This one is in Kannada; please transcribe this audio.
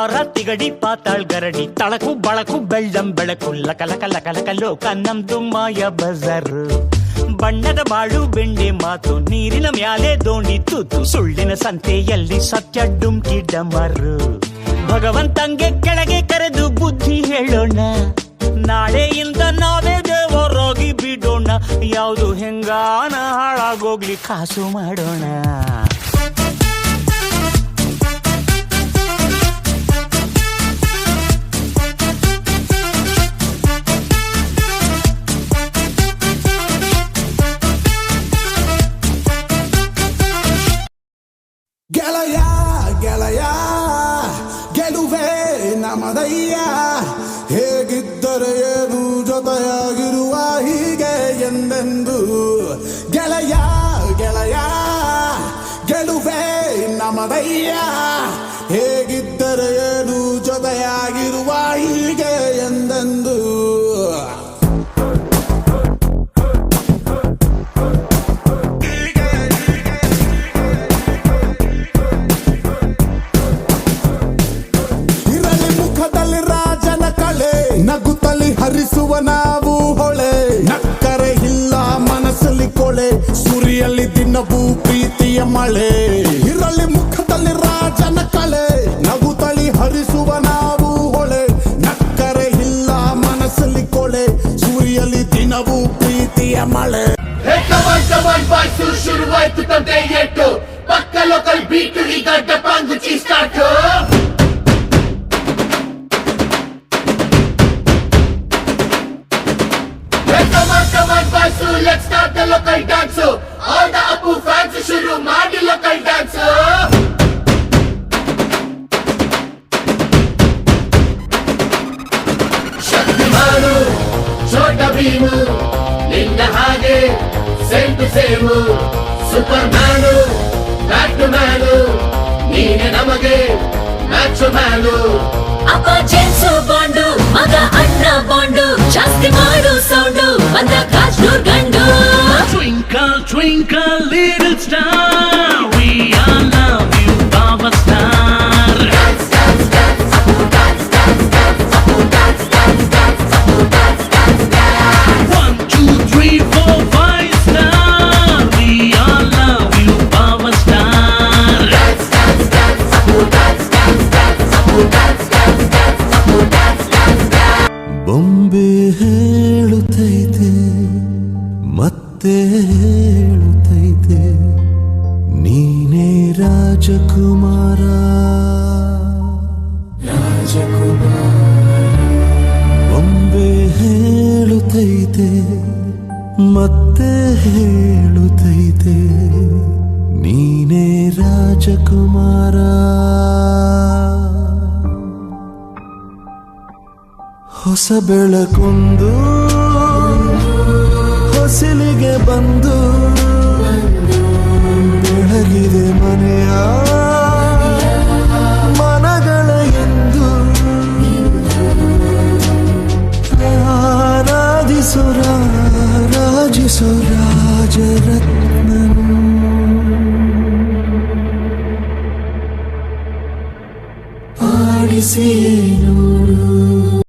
ತಾರ ತಿಗಡಿ ಪಾತಾಳ್ ಗರಡಿ ತಳಕು ಬಳಕು ಬೆಳ್ಳಂ ಬೆಳಕು ಲಕ ಲಕ ಲಕ ಲಕ ಲೋಕ ನಮ್ದು ಮಾಯ ಬಜಾರು. ಬಣ್ಣದ ಬಾಳು ಬೆಂಡೆ ಮಾತು ನೀರಿನ ಮ್ಯಾಲೆ ದೋಣಿ ತೂತು ಸುಳ್ಳಿನ ಸಂತೆಯಲ್ಲಿ ಸತ್ಯ ಡುಮ್ಕಿ ಡಮರು. ಭಗವಂತಂಗೆ ಕೆಳಗೆ ಕರೆದು ಬುದ್ಧಿ ಹೇಳೋಣ, ನಾಳೆಯಿಂದ ನಾವೇ ದೇವರಾಗಿ ಬಿಡೋಣ. ಯಾವುದು ಹೆಂಗಾನ ಹಾಳಾಗೋಗ್ಲಿ ಕಾಸು ಮಾಡೋಣ. ಗೆಳೆಯ ಗೆಳೆಯ ಗೆಲುವೆ ನಮದಯ್ಯ, ಹೇಗಿದ್ದರೆ ಏನು ಜೊತೆಯಾಗಿರುವ ಹೀಗೆ ಎಂದೆಂದು. ಗೆಳೆಯ ಗೆಳೆಯ ಗೆಲುವೆ ನಮದಯ್ಯ, ಹೇಗಿದ್ದರೆ ಏನು ಜೊತೆಯಾಗಿರುವ ಹೀಗೆ ಎಂದೆಂದು. ನಗುತ್ತಲಿ ಹರಿಸುವ ನಾವು ಹೊಳೆ, ನಕ್ಕರೆ ಇಲ್ಲ ಮನಸ್ಸಲ್ಲಿ ಕೊಳೆ, ಸುರಿಯಲ್ಲಿ ದಿನವೂ ಪ್ರೀತಿಯ ಮಳೆ. ಇರಲಿ ಮುಖದಲ್ಲಿ ರಾಜನ ಕಳೆ, ನಗುತ್ತಲಿ ಹರಿಸುವ ನಾವು ಹೊಳೆ, ನಕ್ಕರೆ ಇಲ್ಲ ಮನಸ್ಸಲ್ಲಿ ಕೊಳೆ, ಸುರಿಯಲ್ಲಿ ದಿನವೂ ಪ್ರೀತಿಯ ಮಳೆ. ಶುರುವಾಯ್ತು ತಂದೆ ಏಟು, ಪಕ್ಕ ಲೋಕಲ್ ಬೀಟು ಈಗ ಡಪಾಂಗುಚಿ start. Let's start the local dance. All the Apu fans shuru maadi local dance. Shaktimanu, Chota Bheemu, ninna hage same to same. Supermanu, Batmanu, neene namage macho manu. ಅಪ್ಪ ಜೇಮ್ಸು ಬಾಂಡು, ಮಗ ಅಣ್ಣ ಬಾಂಡು, ಜಾಸ್ತಿ ಮಾಡು ಸೌಂಡು, ಬಂದ ಕಾಜ್ನೂರ್ ಗಂಡು. Twinkle twinkle little star, we all love you Baba Star. Dance dance dance, Apu dance dance dance, Apu dance dance dance, Apu dance dance dance. 1 2 3 4 5 star, we all love you Baba Star. Dance dance dance, Apu dance dance dance, Apu dance dance dance, Apu dance dance dance. ಬೊಂಬೆ ಹೇಳುತ್ತೈತೆ ಮತ್ತೆ ಹೇಳುತ್ತೈತೆ, ನೀನೇ ರಾಜಕುಮಾರ ರಾಜಕುಮಾರ. ಬೊಂಬೆ ಹೇಳುತ್ತೈತೆ ಮತ್ತೆ ಹೇಳುತ್ತೈತೆ, ನೀನೇ ರಾಜಕುಮಾರ. ಹೊಸ ಬೆಳಕೊಂದು ಹೊಸಿಲಿಗೆ ಬಂದು ಬೆಳಗಿದೆ ಮನೆಯ ಮನಗಳ ಎಂದು. ಆರಾಧಿಸುರ ರಾಜಿಸುರ